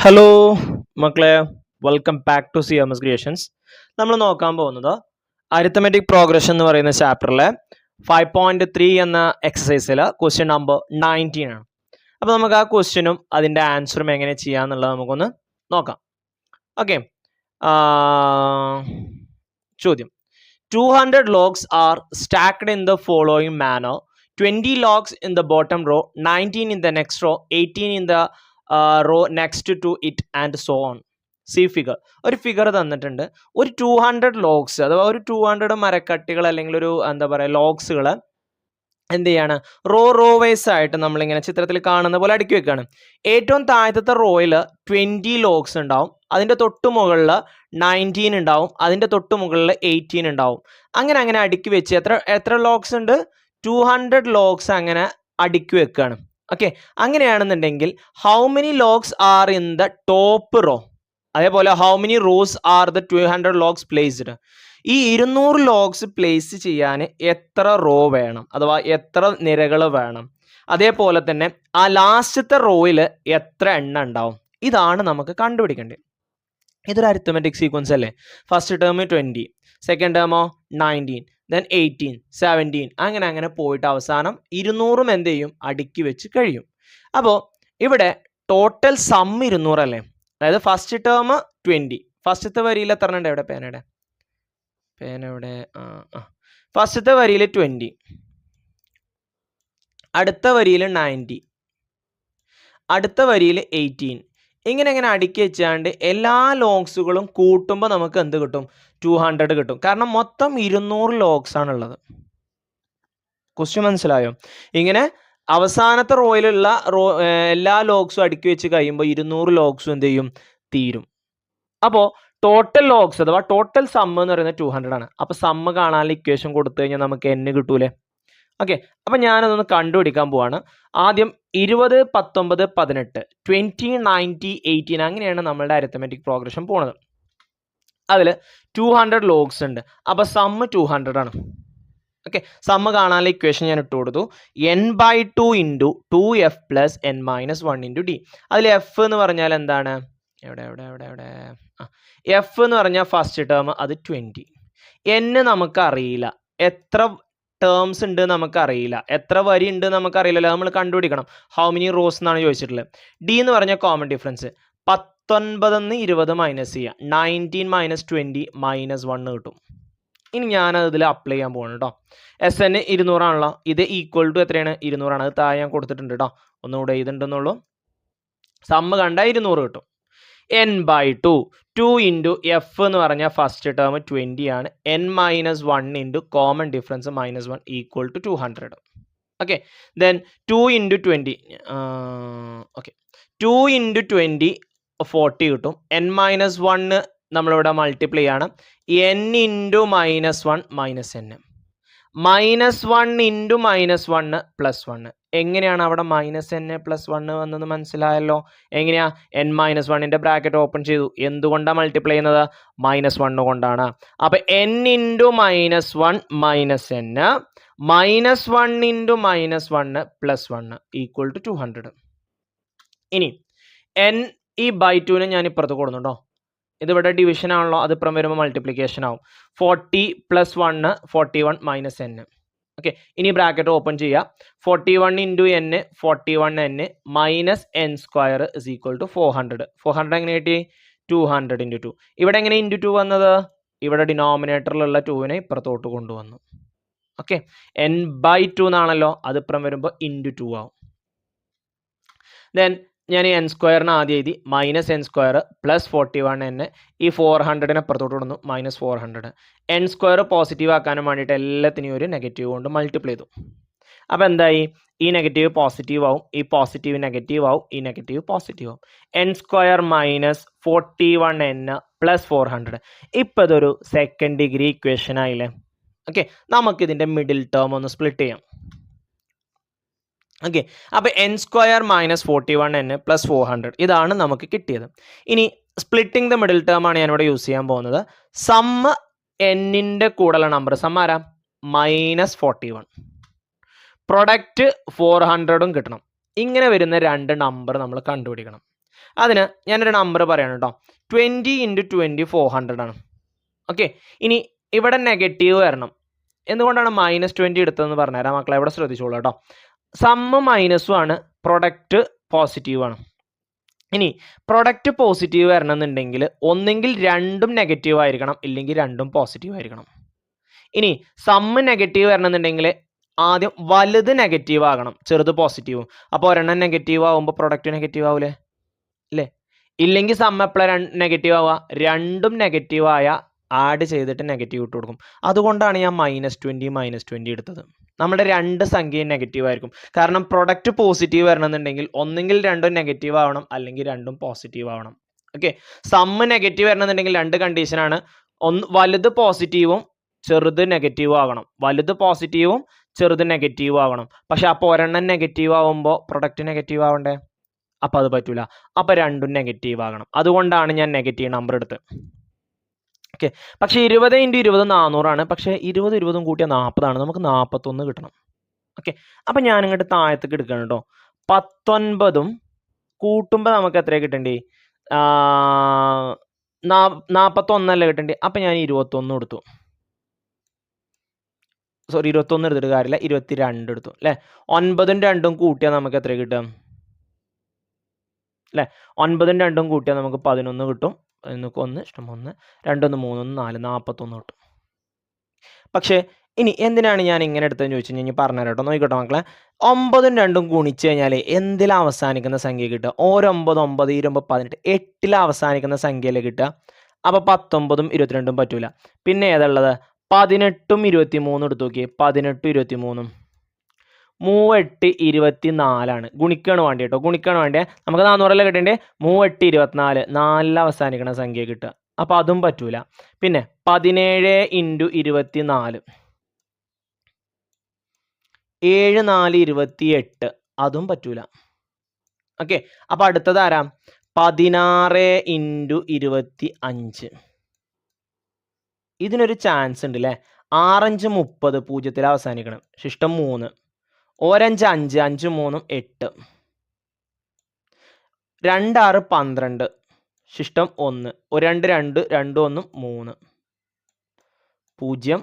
Hello മക്കളെ, welcome back to CMS creations. നമ്മൾ നോക്കാൻ പോകുന്നത് അരിത്തമെറ്റിക് പ്രോഗ്രഷൻ എന്ന് പറയുന്ന ചാപ്റ്ററിലെ 5.3 എന്ന എക്സസൈസിൽ ക്വസ്റ്റ്യൻ നമ്പർ 19 ആണ്. അപ്പോൾ നമുക്ക് ആ ക്വസ്റ്റ്യനും അതിൻ്റെ ആൻസറും എങ്ങനെ ചെയ്യാമെന്നുള്ളത് നമുക്കൊന്ന് നോക്കാം. ഓക്കെ, ചോദ്യം: 200 logs are stacked in the following manner. 20 logs in the bottom row, 19 in the next row, 18 in the row next to it and so on. C figure. ഒരു ഫിഗർ തന്നിട്ടുണ്ട്. ഒരു 200 ലോഗ്സ് അഥവാ ഒരു 200 മരക്കട്ടികൾ അല്ലെങ്കിൽ ഒരു എന്താ പറയുക ലോഗ്സുകൾ എന്ത് ചെയ്യാണ്, റോ വൈസ് ആയിട്ട് നമ്മളിങ്ങനെ ചിത്രത്തിൽ കാണുന്ന പോലെ അടുക്കി വെക്കുകയാണ്. ഏറ്റവും താഴത്തെ റോയിൽ 20 ലോഗ്സ് ഉണ്ടാവും, അതിൻ്റെ തൊട്ട് മുകളിൽ 19 ഉണ്ടാവും, അതിൻ്റെ തൊട്ട് മുകളിൽ 18 ഉണ്ടാവും. അങ്ങനെ അടുക്കി വെച്ച് എത്ര ലോഗ്സ് ഉണ്ട്? 200 ലോഗ്സ് അങ്ങനെ അടുക്കി വെക്കുകയാണ്. ഓക്കെ, അങ്ങനെയാണെന്നുണ്ടെങ്കിൽ how many logs are in the top row, അതേപോലെ how many rows are the 200 logs placed. ഈ 200 ലോഗ്സ് പ്ലേസ് ചെയ്യാൻ എത്ര റോ വേണം അഥവാ എത്ര നിരകൾ വേണം, അതേപോലെ തന്നെ ആ ലാസ്റ്റത്തെ റോയിൽ എത്ര എണ്ണം ഉണ്ടാവും, ഇതാണ് നമുക്ക് കണ്ടുപിടിക്കേണ്ടത്. ഇതൊരു അരിത്തമെറ്റിക് സീക്വൻസ് അല്ലേ. ഫസ്റ്റ് ടേം 20, സെക്കൻഡ് ടേമോ 19, ദെൻ 18, 17, അങ്ങനെ പോയിട്ട് അവസാനം 200 എന്ത് ചെയ്യും, അടുക്കി വെച്ച് കഴിയും. അപ്പോൾ ഇവിടെ ടോട്ടൽ സം 200 അല്ലേ. അതായത് ഫസ്റ്റ് ടേം 20, ഫസ്റ്റത്തെ വരിയിൽ എത്ര ഉണ്ട്? എവിടെ പേന എവിടെ? ഫസ്റ്റത്തെ വരിയിൽ 20, അടുത്ത വരിയിൽ 90, അടുത്ത വരിയിൽ 18. ഇങ്ങനെ അടുക്കി വെച്ചാണ്ട് എല്ലാ ലോഗ്സുകളും കൂട്ടുമ്പോൾ നമുക്ക് എന്ത് കിട്ടും? 200 കിട്ടും. കാരണം മൊത്തം 200 ലോഗ്സ് ആണുള്ളത്. ക്വസ്റ്റ്യൻ മനസ്സിലായോ? ഇങ്ങനെ അവസാനത്തെ റോയിലുള്ള എല്ലാ ലോഗ്സും അടുക്കി വെച്ച് കഴിയുമ്പോൾ 200 ലോഗ്സും എന്ത് ചെയ്യും? തീരും. അപ്പോൾ ടോട്ടൽ ലോഗ്സ് അഥവാ ടോട്ടൽ സമ്മ് എന്ന് പറയുന്നത് 200 ആണ്. അപ്പോൾ സമ്മ് കാണാനുള്ള ഇക്വേഷൻ കൊടുത്തു കഴിഞ്ഞാൽ നമുക്ക് n കിട്ടൂലേ. ഓക്കെ, അപ്പം ഞാനതൊന്ന് കണ്ടുപിടിക്കാൻ പോവാണ്. ആദ്യം 20, 19, 18, 20, 90, 18 അങ്ങനെയാണ് നമ്മളുടെ അരിത്തമെറ്റിക് പ്രോഗ്രഷൻ പോണത്. അതിൽ 200 ലോഗ്സ് ഉണ്ട്. അപ്പോൾ സമ്മ് 200 ആണ്. ഓക്കെ, സമ്മ് കാണാനുള്ള ഇക്വേഷൻ ഞാൻ ഇട്ട് കൊടുത്തു. n/2 into 2f plus n-1 into d. അതിൽ എഫ് എന്ന് പറഞ്ഞാൽ എന്താണ്? എവിടെ എഫ് എന്ന് പറഞ്ഞാൽ ഫസ്റ്റ് ടേം അത് 20. n നമുക്കറിയില്ല, എത്ര ടേംസ് ഉണ്ട് നമുക്കറിയില്ല, എത്ര വരി ഉണ്ട് നമുക്കറിയില്ലല്ലോ, നമ്മൾ കണ്ടുപിടിക്കണം. ഹൗ മെനി റോസ് എന്നാണ് ചോദിച്ചിട്ടുള്ളത്. ഡി എന്ന് പറഞ്ഞാൽ കോമൺ ഡിഫറൻസ്. 19 20 മൈനസ് ചെയ്യുക, 19 മൈനസ് 20 -1 കിട്ടും. ഇനി ഞാനത് ഇതിൽ അപ്ലൈ ചെയ്യാൻ പോകണം കേട്ടോ. SN 200 ആണല്ലോ, ഇത് ഈക്വൽ ടു എത്രയാണ്? 200 ആണ്. അത് താഴെ ഞാൻ കൊടുത്തിട്ടുണ്ട് കേട്ടോ, ഒന്നുകൂടെ ഇതുണ്ടെന്നുള്ളൂ. സമ്മ് കണ്ട 200 കിട്ടും. n/2 2 ഇൻറ്റു എഫ് എന്ന് പറഞ്ഞാൽ ഫസ്റ്റ് ടേം 20 ആണ്. n-1 into common difference -1 equal to 200. Okay, then 2 into 20 okay 2 into 20 40 കിട്ടും. n-1 നമ്മളിവിടെ മൾട്ടിപ്ലൈ ആണ്. n into -1 -n, -1 into -1 +1. എങ്ങനെയാണ് അവിടെ -n+1 വന്നത് മനസ്സിലായല്ലോ. എങ്ങനെയാ? n-1ന്റെ ബ്രാക്കറ്റ് ഓപ്പൺ ചെയ്തു. എന്തുകൊണ്ടാണ് മൾട്ടിപ്ലൈ ചെയ്യുന്നത്? -1 കൊണ്ടാണ്. അപ്പൊ n into -1 -n -1 into -1 +1 equal to 200. ഇനി n ഈ /2 ഞാൻ ഇപ്പുറത്ത് കൊടുക്കുന്നുണ്ടോ. ഇതിവിടെ ഡിവിഷൻ ആണല്ലോ, അത് ഇപ്പുറം വരുമ്പോൾ മൾട്ടിപ്ലിക്കേഷൻ ആവും. 40 + 1 41 -n. ഓക്കെ, ഇനി ബ്രാക്കറ്റ് ഓപ്പൺ ചെയ്യുക. 41 into n 41n -n² is equal to 400. 400 എങ്ങനെ കിട്ടി? 200 ഇൻറ്റു 2. ഇവിടെ എങ്ങനെ ഇൻറ്റു 2 വന്നത്? ഇവിടെ ഡിനോമിനേറ്ററിലുള്ള 2നെ ഇപ്പുറത്തോട്ട് കൊണ്ടുവന്നു. ഓക്കെ, n/2 എന്നാണല്ലോ, അത് ഇപ്പുറം വരുമ്പോൾ ഇൻറ്റു 2 ആവും. ദെൻ ഞാൻ n² ആദ്യം എഴുതി. -n² plus 41n. ഈ 400നെ അപ്പുറത്തോട്ട് കൊടുന്നു, -400. n² പോസിറ്റീവ് ആക്കാനും വേണ്ടിയിട്ട് എല്ലാത്തിനെയും ഒരു നെഗറ്റീവ് കൊണ്ട് മൾട്ടിപ്ലൈ ചെയ്തു. അപ്പോൾ എന്തായി? ഈ നെഗറ്റീവ് പോസിറ്റീവ് ആവും, ഈ പോസിറ്റീവ് നെഗറ്റീവ് ആവും, ഈ നെഗറ്റീവ് പോസിറ്റീവ് ആവും. n² -41n + 400. ഇപ്പം ഇതൊരു സെക്കൻഡ് ഡിഗ്രി ഇക്വേഷൻ ആയില്ലേ. ഓക്കെ, നമുക്കിതിൻ്റെ മിഡിൽ ടേം ഒന്ന് സ്പ്ലിറ്റ് ചെയ്യാം. ഓക്കെ, അപ്പോൾ n² -41n + 400 ഇതാണ് നമുക്ക് കിട്ടിയത്. ഇനി സ്പ്ലിറ്റിംഗ് ദ മിഡിൽ ടേം ആണ് ഞാനിവിടെ യൂസ് ചെയ്യാൻ പോകുന്നത്. സമ്മ് n-ൻ്റെ കൂടെയുള്ള നമ്പർ സമ്മ് ആരാ? -41. പ്രൊഡക്റ്റ് 400ഉം കിട്ടണം. ഇങ്ങനെ വരുന്ന രണ്ട് നമ്പർ നമ്മൾ കണ്ടുപിടിക്കണം. അതിന് ഞാനൊരു നമ്പർ പറയണം കേട്ടോ. 20 × 20 400 ആണ്. ഓക്കെ, ഇനി ഇവിടെ നെഗറ്റീവ് വരണം. എന്തുകൊണ്ടാണ് -20 എടുത്തതെന്ന് പറഞ്ഞുതരാം മക്കളെ, ഇവിടെ ശ്രദ്ധിച്ചോളൂ കേട്ടോ. സമ്മ് മൈനസും ആണ്, പ്രൊഡക്റ്റ് പോസിറ്റീവ് ആണ്. ഇനി പ്രൊഡക്റ്റ് പോസിറ്റീവ് വരണമെന്നുണ്ടെങ്കിൽ ഒന്നെങ്കിൽ രണ്ടും നെഗറ്റീവ് ആയിരിക്കണം, ഇല്ലെങ്കിൽ രണ്ടും പോസിറ്റീവ് ആയിരിക്കണം. ഇനി സമ്മ് നെഗറ്റീവ് വരണമെന്നുണ്ടെങ്കിൽ ആദ്യം വലുത് നെഗറ്റീവ് ആകണം, ചെറുത് പോസിറ്റീവും. അപ്പോൾ ഒരെണ്ണം നെഗറ്റീവ് ആകുമ്പോൾ പ്രൊഡക്റ്റ് നെഗറ്റീവ് ആവൂലേ അല്ലേ? ഇല്ലെങ്കിൽ സമ്മ് എപ്പോഴാണ് നെഗറ്റീവ് ആവുക? രണ്ടും നെഗറ്റീവ് ആയ ആഡ് ചെയ്തിട്ട് നെഗറ്റീവ് ഇട്ട് കൊടുക്കും. അതുകൊണ്ടാണ് ഞാൻ -20 എടുത്തത്. നമ്മുടെ രണ്ട് സംഖ്യയും നെഗറ്റീവ് ആയിരിക്കും. കാരണം പ്രൊഡക്റ്റ് പോസിറ്റീവ് വരണമെന്നുണ്ടെങ്കിൽ ഒന്നെങ്കിൽ രണ്ടും നെഗറ്റീവ് ആവണം, അല്ലെങ്കിൽ രണ്ടും പോസിറ്റീവ് ആവണം. ഓക്കെ, സമ്മ് നെഗറ്റീവ് വരണമെന്നുണ്ടെങ്കിൽ രണ്ട് കണ്ടീഷനാണ്. വലുത് പോസിറ്റീവും ചെറുത് നെഗറ്റീവ് ആകണം. വലുത് പോസിറ്റീവും ചെറുത് നെഗറ്റീവ് ആവണം. പക്ഷെ അപ്പോൾ ഒരെണ്ണം നെഗറ്റീവ് ആവുമ്പോൾ പ്രൊഡക്റ്റ് നെഗറ്റീവ് ആവണ്ടേ? അപ്പോൾ അത് പറ്റൂല. അപ്പോൾ രണ്ടും നെഗറ്റീവ് ആകണം. അതുകൊണ്ടാണ് ഞാൻ നെഗറ്റീവ് നമ്പർ എടുത്തത്. ഓക്കെ, പക്ഷേ 20 × 20 400 ആണ്. പക്ഷേ 20 20 കൂട്ടിയാൽ 40 ആണ്. നമുക്ക് 41 കിട്ടണം. ഓക്കെ, അപ്പം ഞാൻ ഇങ്ങോട്ട് താഴത്തേക്ക് എടുക്കണം കേട്ടോ. 19ഉം കൂട്ടുമ്പോൾ നമുക്ക് എത്രയാണ് കിട്ടണ്ടേ? 41 അല്ലേ കിട്ടണ്ടേ? അപ്പം ഞാൻ 21 എടുത്തു. സോറി, 21 എടുത്തിട്ട് കാര്യമില്ല, 22 എടുത്തു അല്ലേ. 9ഉം 2ഉം കൂട്ടിയാൽ നമുക്ക് എത്ര കിട്ടും അല്ലേ? 9ഉം 2ഉം കൂട്ടിയാൽ നമുക്ക് 11 കിട്ടും. 1 ഇഷ്ടം 1 2 1 3 1 4 41 കിട്ടും. പക്ഷേ ഇനി എന്തിനാണ് ഞാൻ ഇങ്ങനെ എടുത്തതെന്ന് ചോദിച്ചു കഴിഞ്ഞാൽ പറഞ്ഞുതരാം കേട്ടോ. നോക്കിക്കോട്ടെ മക്കളെ, 9ഉം 2ഉം ഗുണിച്ച് കഴിഞ്ഞാൽ എന്തിലാണ് അവസാനിക്കുന്ന സംഖ്യ കിട്ടുക? 9 9 9 18 8ൽ അവസാനിക്കുന്ന സംഖ്യയിൽ കിട്ടുക. അപ്പോൾ 19ഉം 22ഉം പറ്റൂല. പിന്നെ ഏതുള്ളത്? 18ഉം 23ഉം എടുത്ത് നോക്കിയേ. 18 23ഉം 3 8 24 ഗുണിക്കാണ് വേണ്ടി കേട്ടോ. ഗുണിക്കാണ് വേണ്ടിയ നമുക്ക് 400 കിട്ടേണ്ടേ. 3 8 24 4ൽ അവസാനിക്കുന്ന സംഖ്യ കിട്ടുക. അപ്പോൾ അതും പറ്റൂല. പിന്നെ 17 × 24 7 4 28 അതും പറ്റൂല. ഓക്കെ, അപ്പോൾ അടുത്തത് ആരാ? 16 × 25 ഇതിനൊരു ചാൻസ് ഉണ്ട് അല്ലേ. 6 5 30 പൂജ്യത്തിൽ അവസാനിക്കണം. ശിഷ്ടം 3 5 5 5 3 8 2 6 12 ശിഷ്ടം 1 2 2 2 1 3 0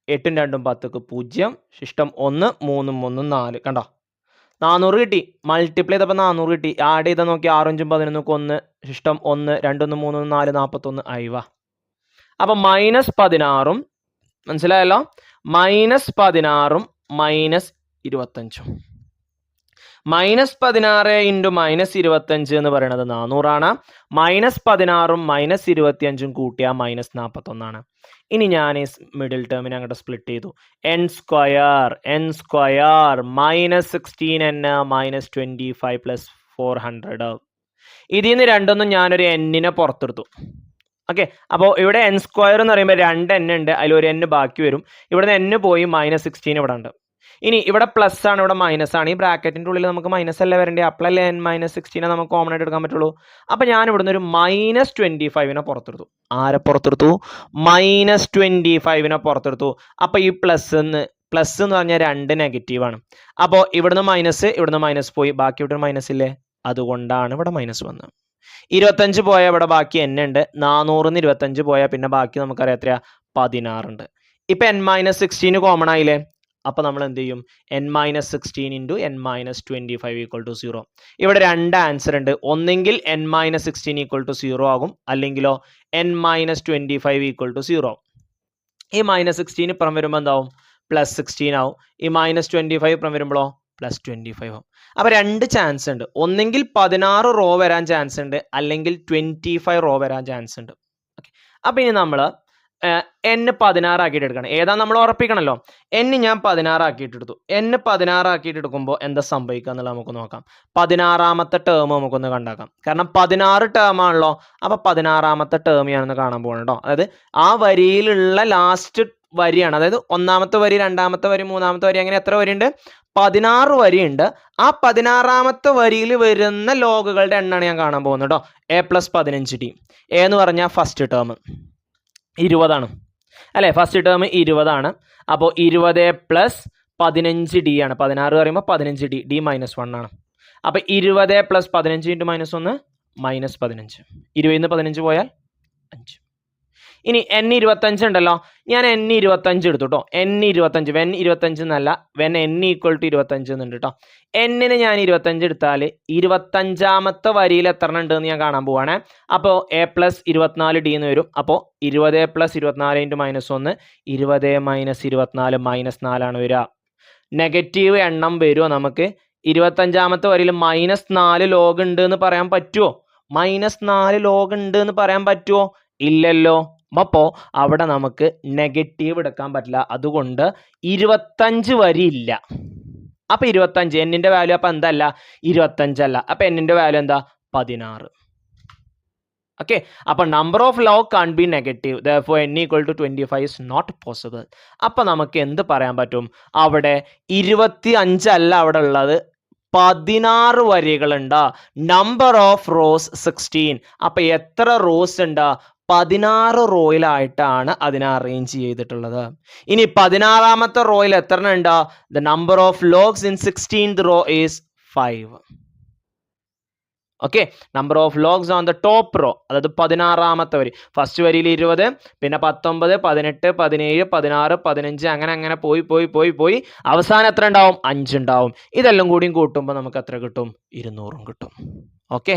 8ഉം 2ഉം 10ക്ക് 0 ശിഷ്ടം 1 3 3 4 കണ്ടോ? 400 കിട്ടി. മൾട്ടിപ്ലൈ ചെയ്തപ്പോൾ 400 കിട്ടി. ആഡ് ചെയ്താൽ നോക്കി 6 5 11 1 ശിഷ്ടം 1 2 1 3 4 41 അയവ. അപ്പം -16ഉം മനസ്സിലായല്ലോ. -16ഉം -25ഉം. -16 × -25 എന്ന് പറയുന്നത് 400 ആണ്. -16ഉം -25ഉം കൂട്ടിയാൽ -41 ആണ്. ഇനി ഞാൻ ഈ മിഡിൽ ടേമിനെ അങ്ങോട്ട് സ്പ്ലിറ്റ് ചെയ്തു. n² -16n -25 +400. ഇതിൽ നിന്ന് രണ്ടൊന്നും ഞാനൊരു n പുറത്തെടുത്തു. ഓക്കെ, അപ്പോൾ ഇവിടെ n² എന്ന് പറയുമ്പോൾ 2n ഉണ്ട്, അതിൽ ഒരു n ബാക്കി വരും. ഇവിടെ നിന്ന് n പോയി -16 ഇവിടെ ഉണ്ട്. ഇനി ഇവിടെ പ്ലസ് ആണ്, ഇവിടെ മൈനസ് ആണ്. ഈ ബ്രാക്കറ്റിൻ്റെ ഉള്ളിൽ നമുക്ക് മൈനസ് അല്ലേ വരണ്ടേ? അപ്പോഴല്ലേ n -16 നമുക്ക് കോമൺ ആയിട്ട് എടുക്കാൻ പറ്റുള്ളൂ. അപ്പം ഞാൻ ഇവിടുന്ന് ഒരു -25നെ പുറത്തെടുത്തു. ആരെ പുറത്തെടുത്തു? -25നെ പുറത്തെടുത്തു. അപ്പോൾ ഈ പ്ലസ് എന്ന് പറഞ്ഞാൽ 2 നെഗറ്റീവാണ്. അപ്പോൾ ഇവിടുന്ന് മൈനസ്, ഇവിടുന്ന് മൈനസ് പോയി, ബാക്കി ഇവിടെ മൈനസ് ഇല്ലേ? അതുകൊണ്ടാണ് ഇവിടെ മൈനസ് വന്നത്. 25 പോയാൽ ഇവിടെ ബാക്കി n ഉണ്ട്. 400 × 25 പോയാൽ പിന്നെ ബാക്കി നമുക്കറിയാം എത്രയാ? 16 ഉണ്ട്. ഇപ്പം n -16 കോമൺ ആയില്ലേ? അപ്പോൾ നമ്മൾ എന്ത് ചെയ്യും? n -16 × n -25 = 0. ഇവിടെ രണ്ട് ആൻസർ ഉണ്ട്. ഒന്നെങ്കിൽ n -16 = 0 ആകും, അല്ലെങ്കിലോ n -25 = 0. ഈ -16 ഇപ്പുറം വരുമ്പോൾ എന്താവും? +16 ആവും. ഈ -25 ഇപ്പുറം വരുമ്പോഴോ +25 ആവും. അപ്പോൾ രണ്ട് ചാൻസ് ഉണ്ട്. ഒന്നെങ്കിൽ 16 റോ വരാൻ ചാൻസ് ഉണ്ട്, അല്ലെങ്കിൽ 25 റോ വരാൻ ചാൻസ് ഉണ്ട്. ഓക്കെ, അപ്പോൾ ഇനി നമ്മൾ n 16 ആക്കിയിട്ട് എടുക്കണം. ഏതാ നമ്മൾ ഉറപ്പിക്കണമല്ലോ. n ഞാൻ 16 ആക്കിയിട്ട് എടുത്തു. n 16 ആക്കിയിട്ട് എടുക്കുമ്പോൾ എന്താ സംഭവിക്കുക എന്നുള്ളത് നമുക്ക് നോക്കാം. 16ാമത്തെ ടേം നമുക്കൊന്ന് കണ്ടാക്കാം. കാരണം 16 ടേം ആണല്ലോ. അപ്പോൾ 16ാമത്തെ ടേം ഞാനൊന്ന് കാണാൻ പോകണം കേട്ടോ. അതായത് ആ വരിയിലുള്ള ലാസ്റ്റ് വരിയാണ്. അതായത് 1ാമത്തെ വരി, 2ാമത്തെ വരി, 3ാമത്തെ വരി, അങ്ങനെ എത്ര വരിയുണ്ട്? 16 വരിയുണ്ട്. ആ 16ാമത്തെ വരിയിൽ വരുന്ന ലോഗുകളുടെ എണ്ണമാണ് ഞാൻ കാണാൻ പോകുന്നത് കേട്ടോ. a + 15d. a എന്ന് പറഞ്ഞാൽ ഫസ്റ്റ് ടേം 20 ആണ് അല്ലേ? ഫസ്റ്റ് ടേം 20 ആണ്. അപ്പോൾ 20 + 15d ആണ്. 16 പറയുമ്പോൾ 15d, d -1 ആണ്. അപ്പോൾ 20 + 15 × -1 മൈനസ് 15. 20 15 പോയാൽ 5. ഇനി n 25 ഉണ്ടല്ലോ, ഞാൻ n 25 എടുത്തു കേട്ടോ. n 25 വെൻ 25 എന്നല്ല, വെൻ n ഈക്വൽ ടു 25 എന്നുണ്ട് കേട്ടോ. n-ന് ഞാൻ 25 എടുത്താൽ 25ാമത്തെ വരിയിൽ എത്ര ഉണ്ടെന്ന് ഞാൻ കാണാൻ പോവാണ്. അപ്പോൾ a പ്ലസ് 24d എന്ന് വരും. അപ്പോൾ 20 പ്ലസ് 24 ഇൻറ്റു -1 20 മൈനസ് 24 -4 വരിക. നെഗറ്റീവ് എണ്ണം വരുമോ നമുക്ക്? 25ാമത്തെ വരിയിൽ -4 ലോഗ് ഉണ്ട് എന്ന് പറയാൻ പറ്റുമോ? -4 ലോഗ് ഉണ്ട് എന്ന് പറയാൻ പറ്റുമോ? ഇല്ലല്ലോ. അപ്പോൾ അവിടെ നമുക്ക് നെഗറ്റീവ് എടുക്കാൻ പറ്റില്ല. അതുകൊണ്ട് 25 വരി ഇല്ല. അപ്പോൾ 25 എന്നിൻ്റെ വാല്യൂ അപ്പോൾ എന്തല്ല? 25 അല്ല. അപ്പോൾ എന്നിൻ്റെ വാല്യൂ എന്താ? 16. ഓക്കെ, അപ്പോൾ number of log can be negative. therefore n equal to 25 is not possible. അപ്പോൾ നമുക്ക് എന്ത് പറയാൻ പറ്റും? അവിടെ 25 അല്ല അവിടെ ഉള്ളത്, 16 വരികളുണ്ട്. Number of rows 16. അപ്പോൾ എത്ര റോസ് ഉണ്ട്? 16 റോയിലായിട്ടാണ് അതിനെ അറേഞ്ച് ചെയ്തിട്ടുള്ളത്. ഇനി 16ാമത്തെ റോയിൽ എത്ര ഉണ്ട്? The number of logs in 16th row is 5. Okay, number of logs on the top row, അതായത് 16ാമത്തെ വരി. ഫസ്റ്റ് വരിയിൽ 20, പിന്നെ 19, 18, 17, 16, 15 അങ്ങനെ പോയി അവസാനം എത്ര ഉണ്ടാവും? 5 ഉണ്ടാവും. ഇതെല്ലാം കൂടിയും കൂട്ടുമ്പോൾ നമുക്ക് എത്ര കിട്ടും? 200 കിട്ടും. ഓക്കെ.